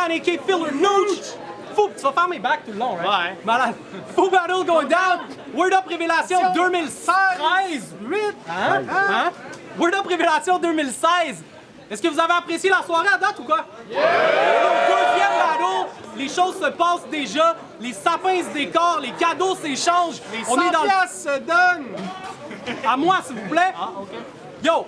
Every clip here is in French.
Grant, a.k.a. Filler Nooch. Fou, tu vas faire mes bacs tout le long, right? Ouais. Malade. Fou Battle going down. Word Up Révélation 2016. 8. Hein? Word Up Révélation 2016. Est-ce que vous avez apprécié la soirée à date ou quoi? Yeah! Deuxième battle, les choses se passent déjà, les sapins se décorent, les cadeaux s'échangent. Les 100 On est dans piastres se donnent. À moi, s'il vous plaît. Ah, OK. Yo,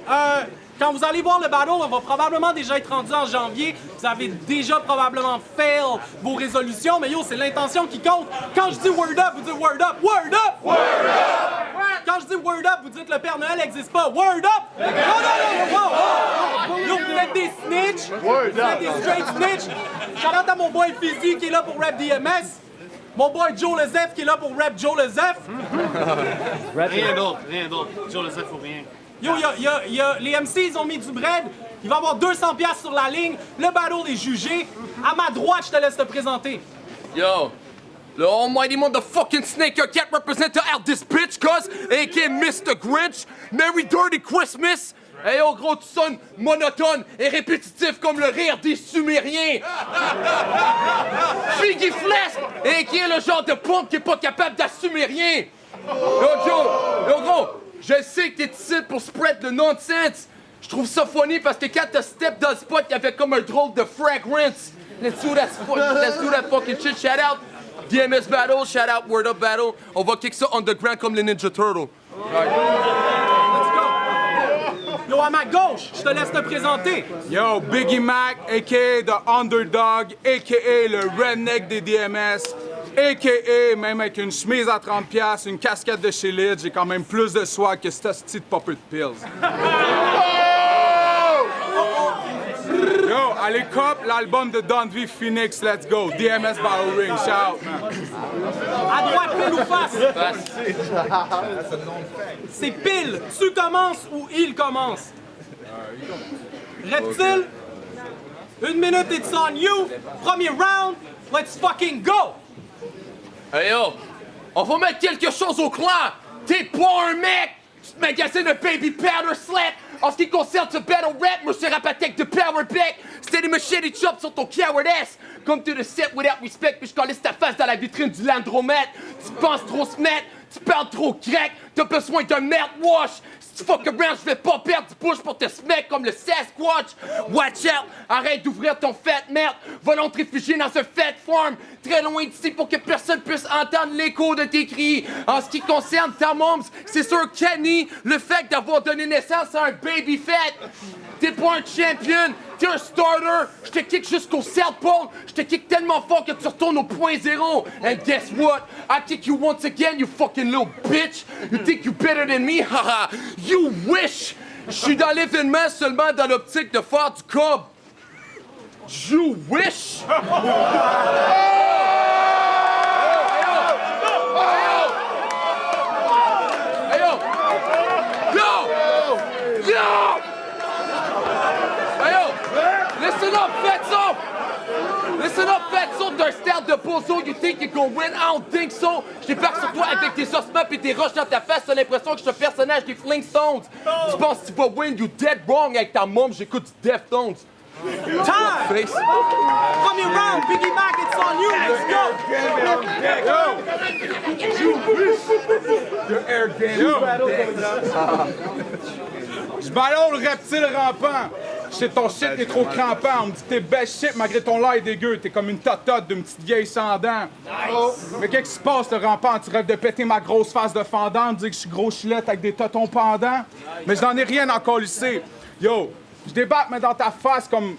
quand vous allez voir le battle, on va probablement déjà être rendu en janvier. Vous avez déjà probablement fail vos résolutions, mais yo, c'est l'intention qui compte. Quand je dis word up, vous dites word up, word up! Word up! Quand je dis word up, vous dites le Père Noël n'existe pas. Word up! Non, non, yo, vous êtes des snitch. Vous êtes des straight snitch. Shout out à mon boy Fizzy qui est là pour rap DMS. Mon boy Joe Lezef qui est là pour rap Joe Lezef. Rien d'autre. Joe Lezef ou rien. Yo, les MC, ils ont mis du bread. Il va y avoir 200 piastres sur la ligne. Le battle est jugé. À ma droite, je te laisse te présenter. Yo, the almighty motherfucking snake, you can't represent out this bitch, cuz, aka Mr. Grinch. Merry Dirty Christmas. Hey yo, gros, tu sonnes monotone et répétitif comme le rire des Sumériens. Figgy Flesk, aka le genre de pompe qui est pas capable d'assumer rien. Yo, gros, je sais que t'es ici pour spread le nonsense. Je trouve ça funny parce que quand t'as step dans le spot, il y avait comme un drôle de fragrance. Let's do that fucking shit. Shout out DMS Battle, shout out Word Up Battle. On va kick ça underground comme les Ninja Turtles. Yo, à ma gauche, je te laisse te présenter. Yo, Biggie Mac, a.k.a. The Underdog, a.k.a. le redneck des DMS, a.k.a. même avec une chemise à 30$, une casquette de chez Lidl, j'ai quand même plus de swag que cette petite popper de pills. Yo, allez cop l'album de Don V Phoenix, let's go. DMS Battle Ring, shout, man. À droite, pile ou face? C'est pile. Tu commences ou il commence? Reptile, 1 minute, it's on you. Premier round, let's fucking go! Hey yo, on va mettre quelque chose au clair. T'es pas un mec. Tu te magasines un baby powder slap. En ce qui concerne ce battle rap, moi je te rap attack de power back. C'était des machete chops sur ton coward ass. Come to the set without respect, puis je calisse ta face dans la vitrine du Landromat. Tu penses trop se mettre, tu parles trop crack, t'as besoin d'un mouthwash. Si tu fuck around, je vais pas perdre du push pour te smack comme le Sasquatch. Watch out, arrête d'ouvrir ton fat merde. Va te réfugier dans un fat farm, très loin d'ici pour que personne puisse entendre l'écho de tes cris. En ce qui concerne ta moms, c'est sûr Kenny, le fait d'avoir donné naissance à un baby fat. T'es pas un champion, t'es un starter. Je te kick jusqu'au South Pole. Je te kick tellement fort que tu retournes au point zéro. And guess what? I kick you once again, you fucking little bitch. You think you better than me? Haha, you wish. Je suis dans l'événement seulement dans l'optique de faire du cob. You wish. Listen up, fatso! Listen up, fatso! D'un style de bozo, you think you gon' win? I don't think so! Je débarque sur toi avec des ossements pis des roches dans ta face, t'as l'impression que je suis un personnage des Flintstones! Tu penses que tu vas win? You dead wrong avec ta mom, j'écoute du Deftones! Time! Face. Premier round, Biggie Mac, it's on you, let's go! Je battle le reptile rampant. Shit, ton shit est trop crampant. On me dit que t'es best shit malgré ton l'air dégueu. T'es comme une totote d'une petite vieille sans dents. Mais qu'est-ce qui se passe, le rampant? Tu rêves de péter ma grosse face de fendant, de dire que je suis gros chilette avec des totons pendants? Mais je n'en ai rien encore lycée. Yo, je débarque mais dans ta face comme...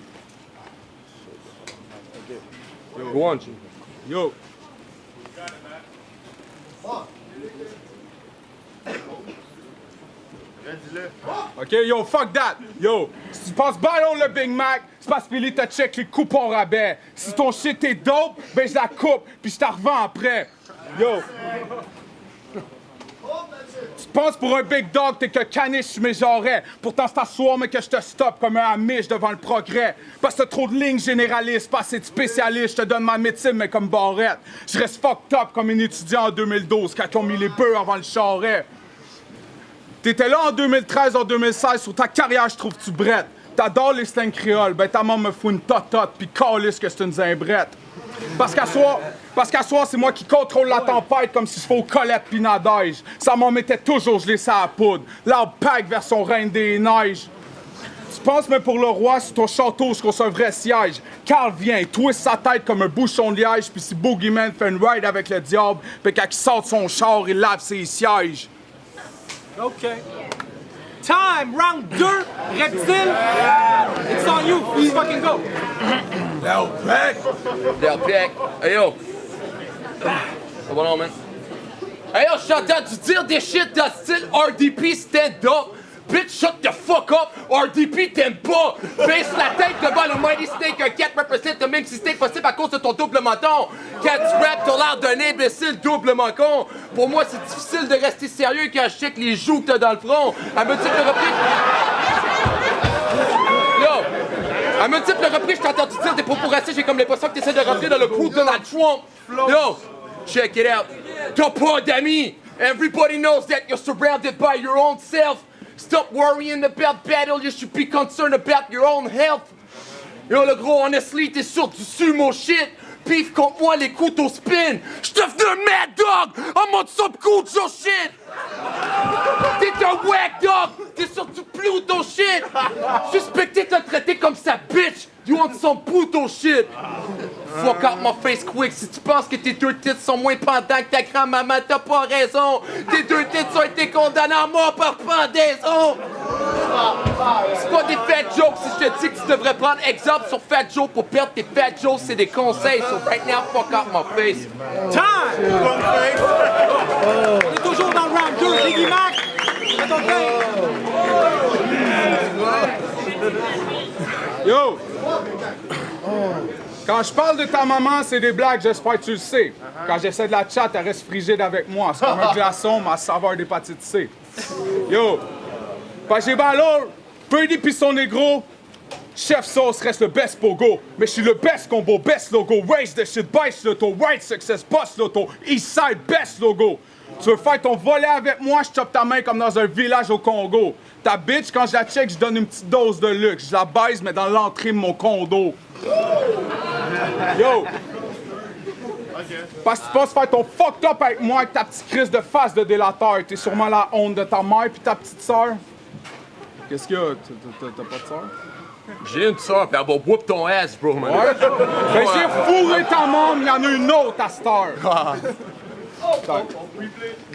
Go on, Yo. OK, yo, fuck that. Yo, si tu passes ballon le Big Mac, c'est parce que Billy t'a check les coupes en rabais. Si ton shit est dope, ben je la coupe, puis je t'en revends après. Yo. Tu penses pour un big dog, t'es que caniche sur mes jarrets. Pourtant, c'est à soir, mais que je te stoppe comme un amiche devant le progrès. Parce que t'as trop de lignes généralistes, pas assez de spécialistes. Je te donne ma médecine, mais comme barrette. Je reste fucked up comme un étudiant en 2012, quand ils ont mis les bœufs avant le charret. T'étais là en 2013, en 2016, sur ta carrière, je trouve tu brettes. T'adores les slangs créoles, ben ta maman me fout une totote pis calisse que c'est une zimbrette. Parce qu'à soir, c'est moi qui contrôle la tempête comme si je fais aux Colette pis Nadège. Ça m'en mettait toujours gelé ça à poudre. L'arbre pack vers son reine des neiges. Tu penses même pour le roi, sur ton château, je trouve un vrai siège. Carl vient, twist sa tête comme un bouchon de liège, puis si Boogeyman fait une ride avec le diable, puis quand il sort de son char, il lave ses sièges. OK. Time, round 2, Reptile. It's on you, please fucking go. Del Peck. Hey yo. Come on, man. Hey yo, je t'entends dire des shit dans le style RDP stand up. Bitch, shut the fuck up! RDP t'aime pas! Baisse la tête devant le Mighty Snake, un 4 représente le même système possible à cause de ton double menton! Quand tu rap, t'as l'air d'un imbécile doublement con! Pour moi, c'est difficile de rester sérieux quand je check les joues que t'as dans le front! À multiples reprises... Yo! À multiples reprises, je t'ai entendu dire des propos racistes, j'ai comme l'impression que t'essaies de rentrer dans le crew de Donald Trump! Yo! Check it out! T'as pas d'amis! Everybody knows that you're surrounded by your own self! Stop worrying about battle, you should be concerned about your own health. Yo, le gros, honestly, t'es sur du sumo shit. Beef contre moi, les couteaux spin. J'suis devenu un mad dog en mode subculture shit. T'es un whack dog, t'es sur du Pluto shit. Suspecté de te traiter comme sa bitch. You want some Pluto shit. Fuck out my face quick. Si tu penses que tes deux titres sont moins pendants que ta grand-maman, t'as pas raison. Tes deux titres ont été condamnés à mort par pendaison. C'est pas des fat jokes si je te dis que tu devrais prendre exemple sur fat joke pour perdre tes fat jokes, c'est des conseils. So right now, fuck out my face. Time! On est toujours dans le round 2. Biggie Mac, à ton Yo! Quand je parle de ta maman, c'est des blagues, j'espère que tu le sais. Quand j'essaie de la chat, elle reste frigide avec moi. C'est comme un glaçon, ma saveur d'hépatite C. Yo! Parce que j'ai ballon, Brady pis son négro, Chef Sauce reste le best pogo. Mais je suis le best combo, best logo. Race the shit, bice l'auto, white success, boss l'auto. Eastside, best logo. Tu veux faire ton volet avec moi, je chope ta main comme dans un village au Congo. Ta bitch, quand je la check, je donne une petite dose de luxe. Je la baise, mais dans l'entrée de mon condo. Yo! Parce que tu penses faire ton fucked up avec moi avec ta petite crise de face de délateur. T'es sûrement la honte de ta mère pis ta petite sœur. Qu'est-ce qu'il y a? T'as pas de sœur? J'ai une sœur, pis elle va whoop ton ass, bro, man. Ouais? Ben j'ai fourré ta mom, il y en a une autre à cette heure.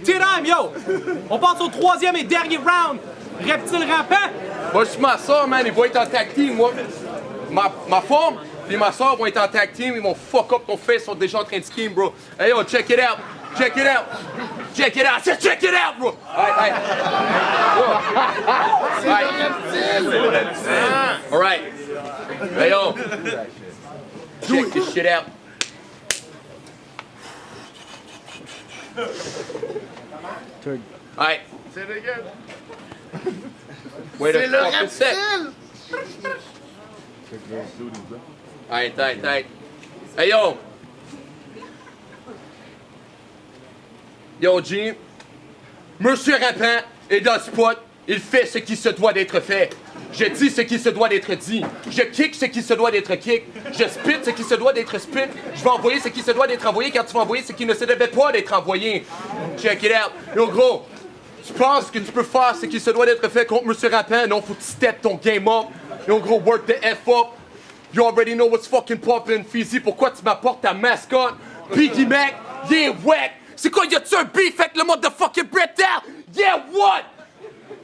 T-Time, yo! On passe au troisième et dernier round. Reptile rampant. Moi, je suis ma soeur, man, ils vont être en tag team, moi. Ma femme et ma soeur vont être en tag team, ils vont fuck up ton face, ils sont déjà en train de scheme, bro. Hey, yo, check it out. Check it out. Check it out. Check it out, bro. Alright, alright. Hey, yo. Check this shit out. Alright. Say it again. Wait a fucking sec. Alright. Hey, yo. Yo, G. Monsieur Rapin est dans le spot. Il fait ce qui se doit d'être fait. Je dis ce qui se doit d'être dit. Je kick ce qui se doit d'être kick. Je spit ce qui se doit d'être spit. Je vais envoyer ce qui se doit d'être envoyé quand tu vas envoyer ce qui ne se devait pas d'être envoyé. Check it out. Yo, gros. Tu penses que tu peux faire ce qui se doit d'être fait contre Monsieur Rapin? Non, faut que tu step ton game up. Yo, gros, work the F up. You already know what's fucking poppin', Fizzy. Pourquoi tu m'apportes ta mascotte? Biggie Mac, yeah, whack. C'est quoi, y'a-tu un beef avec le motherfucking Bret Hart? Yeah, what?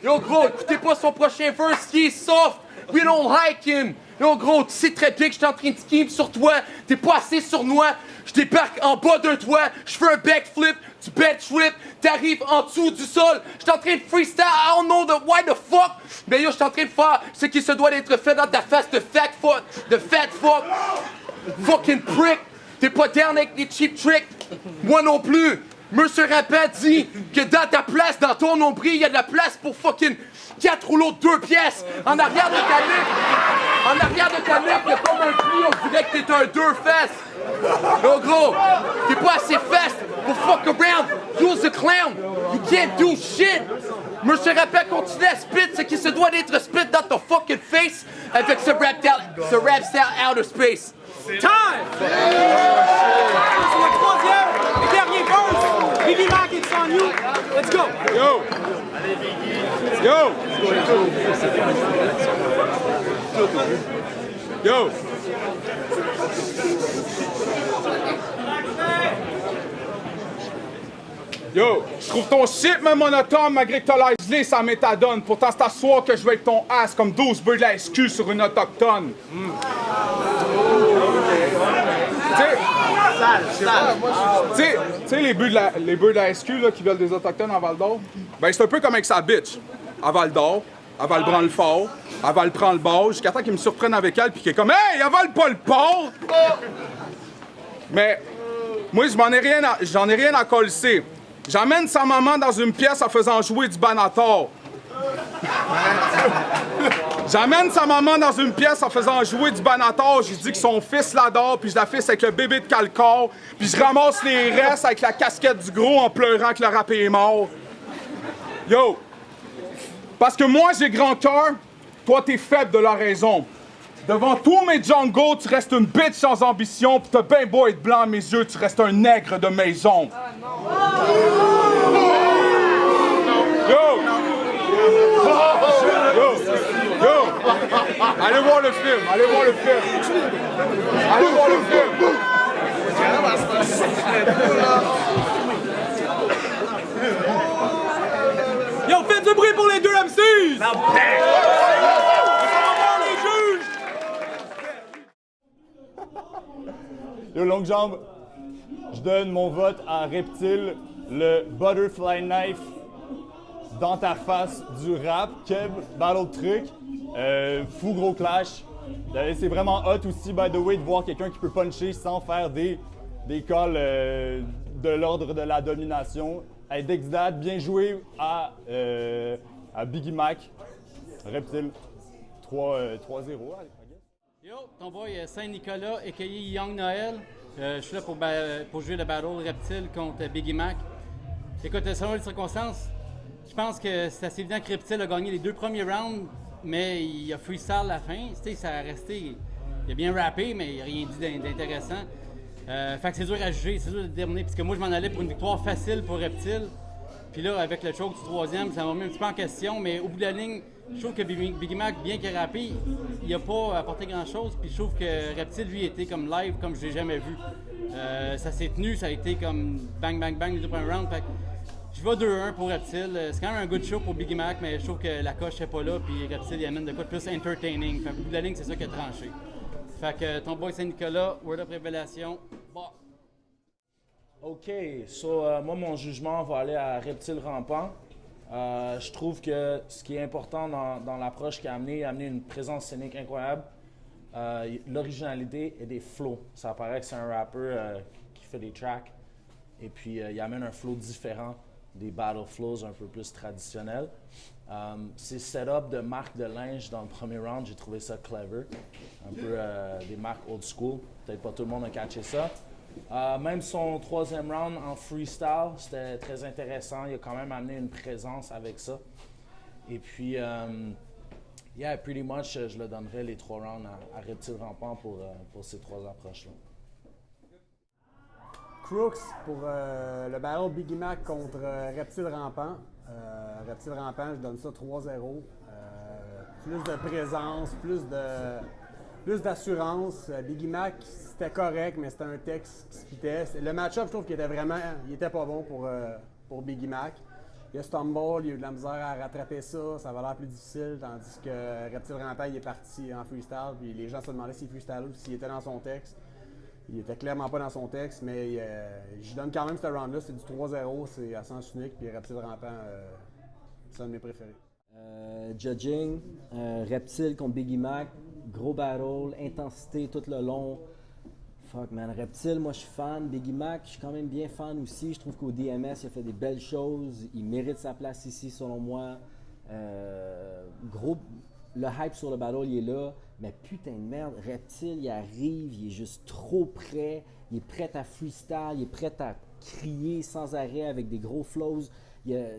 Yo, gros, écoutez pas son prochain verse, il est soft. We don't like him. Yo, gros, tu sais très bien que j'étais en train de scheme sur toi. T'es pas assez sournois. Je débarque en bas de toi. Je fais un backflip. Tu backflip. T'arrives en dessous du sol. J'étais en train de freestyle. I don't know why the fuck. Mais yo, j'étais en train de faire ce qui se doit d'être fait dans ta face de fat fuck. De fat fuck. Fucking prick. T'es pas down avec les cheap tricks. Moi non plus. Monsieur Rapin dit que dans ta place, dans ton nombril, il y a de la place pour fucking 4 rouleaux de 2 pièces. En arrière de ta nuque, il y a comme un pli, on dirait que t'es un 2-fest. Non, gros, t'es pas assez fast pour fuck around. Use the clown. You can't do shit. Monsieur Rapin continue à spit ce qui se doit d'être spit dans ton fucking face. avec ce rap style Outer Space. Time! C'est le troisième et dernier verse. Biggie Mac, it's on you. Let's go. Yo! Yo! Yo, je trouve ton shit même monotone malgré que t'as l'air gelé, ça m'étadonne. Pourtant, c'est à soir que je vais être ton ass comme 12 bœufs de la SQ sur une autochtone. Tu sais, les bœufs de la SQ là, qui veulent des autochtones à Val-d'Or, ben c'est un peu comme avec sa bitch. À Val-d'Or, elle va le prendre le fort, elle va le prendre le bord, jusqu'à temps qu'il me surprenne avec elle, puis qu'il est comme « Hey, avale pas le port! » Mais moi, j'en ai rien à coller. J'amène sa maman dans une pièce en faisant jouer du Banator. J'amène sa maman dans une pièce en faisant jouer du Banator. J'ai dit que son fils l'adore, puis je la fisse avec le bébé de Calcor, puis je ramasse les restes avec la casquette du gros en pleurant que le rap est mort. Yo! Parce que moi, j'ai grand cœur, toi, t'es faible de la raison. Devant tous mes jungles, tu restes une bitch sans ambition, pis t'as bien beau être blanc à mes yeux, tu restes un nègre de maison. Yo! Allez voir le film, allez voir le film. Allez voir le film. Yo, faites du bruit pour les deux MCs! Yo, longue jambe, je donne mon vote à Reptile, le Butterfly Knife dans ta face du rap. Kev, Battle Truc, fou gros clash. C'est vraiment hot aussi, by the way, de voir quelqu'un qui peut puncher sans faire des calls de l'ordre de la domination. Hey, Dexdad, bien joué à Biggie Mac. Reptile, 3-0. Yo, ton boy Saint-Nicolas, a.k.a. Young Noël. Je suis là pour jouer le battle Reptile contre Biggie Mac. Écoute, selon les circonstances, je pense que c'est assez évident que Reptile a gagné les 2 premiers rounds, mais il a freestyle à la fin. Tu sais, ça a resté... Il a bien rappé, mais il n'a rien dit d'intéressant. Fait que c'est dur à juger, c'est dur de déterminer, puisque moi je m'en allais pour une victoire facile pour Reptile. Puis là, avec le choke du 3e, ça m'a mis un petit peu en question, mais au bout de la ligne, je trouve que Biggie Mac, bien qu'il ait rappé, il n'a pas apporté grand-chose. Puis je trouve que Reptile, lui, était comme live comme je l'ai jamais vu. Ça s'est tenu, ça a été comme bang, bang, bang les 2 premiers rounds. Fait que je vais 2-1 pour Reptile. C'est quand même un good show pour Biggie Mac, mais je trouve que la coche n'est pas là. Puis Reptile, il amène de quoi de plus entertaining. Fait qu'au bout de la ligne, c'est ça qui a tranché. Fait que ton boy Saint-Nicolas, Word Up Révélation, bon. OK, moi, mon jugement va aller à Reptile Rampant. Je trouve que ce qui est important dans l'approche qu'il a amené une présence scénique incroyable, l'originalité et des flows. Ça paraît que c'est un rappeur qui fait des tracks et puis il amène un flow différent des battle flows un peu plus traditionnels. Ses setups de marques de linge dans le premier round, j'ai trouvé ça clever. Un peu des marques old school. Peut-être pas tout le monde a catché ça. Même son 3e round en freestyle, c'était très intéressant. Il a quand même amené une présence avec ça. Et puis, pretty much, je le donnerais les 3 rounds à Reptile Rampant pour ces 3 approches-là. Crooks pour le battle Biggie Mac contre Reptile Rampant. Reptile Rampant, je donne ça 3-0. Plus de présence, plus d'assurance. Biggie Mac, c'était correct, mais c'était un texte qui se pitait. Le match-up, je trouve qu'il était pas bon pour Biggie Mac. Il a stumble, il a eu de la misère à rattraper ça, ça va l'air plus difficile, tandis que Reptile Rampant, il est parti en freestyle, puis les gens se demandaient s'il freestyle ou s'il était dans son texte. Il était clairement pas dans son texte, mais je donne quand même ce round-là, c'est du 3-0, c'est à sens unique, puis Reptile Rampant, c'est un de mes préférés. Judging, Reptile contre Biggie Mac, gros battle, intensité tout le long. Fuck man, Reptile, moi je suis fan. Biggie Mac, je suis quand même bien fan aussi. Je trouve qu'au DMS, il a fait des belles choses. Il mérite sa place ici, selon moi. Gros, le hype sur le battle, il est là. Mais putain de merde, Reptile, il arrive, il est juste trop prêt. Il est prêt à freestyle, il est prêt à crier sans arrêt avec des gros flows.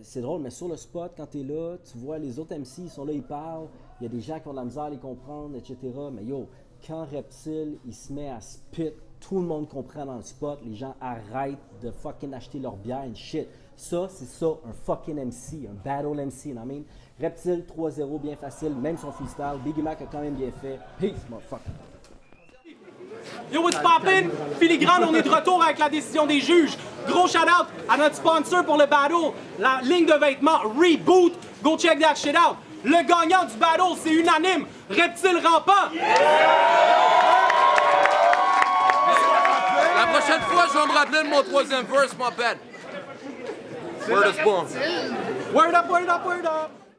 C'est drôle, mais sur le spot, quand tu es là, tu vois les autres MC, ils sont là, ils parlent. Il y a des gens qui ont de la misère à les comprendre, etc. Mais yo, quand Reptile, il se met à spit, tout le monde comprend dans le spot. Les gens arrêtent de fucking acheter leur bière and shit. Ça, c'est ça, un fucking MC, un battle MC, you know what I mean? Reptile 3-0, bien facile, même son freestyle. Biggie Mac a quand même bien fait. Peace, motherfucker. Yo, what's poppin'? Filigrane, on est de retour avec la décision des juges. Gros shout-out à notre sponsor pour le battle, la ligne de vêtements Reboot. Go check that shit out. Le gagnant du battle, c'est unanime, Reptile Rampant. La prochaine fois, je vais me rappeler de mon troisième verse, my bad. Word is born. Word up, word up, word up.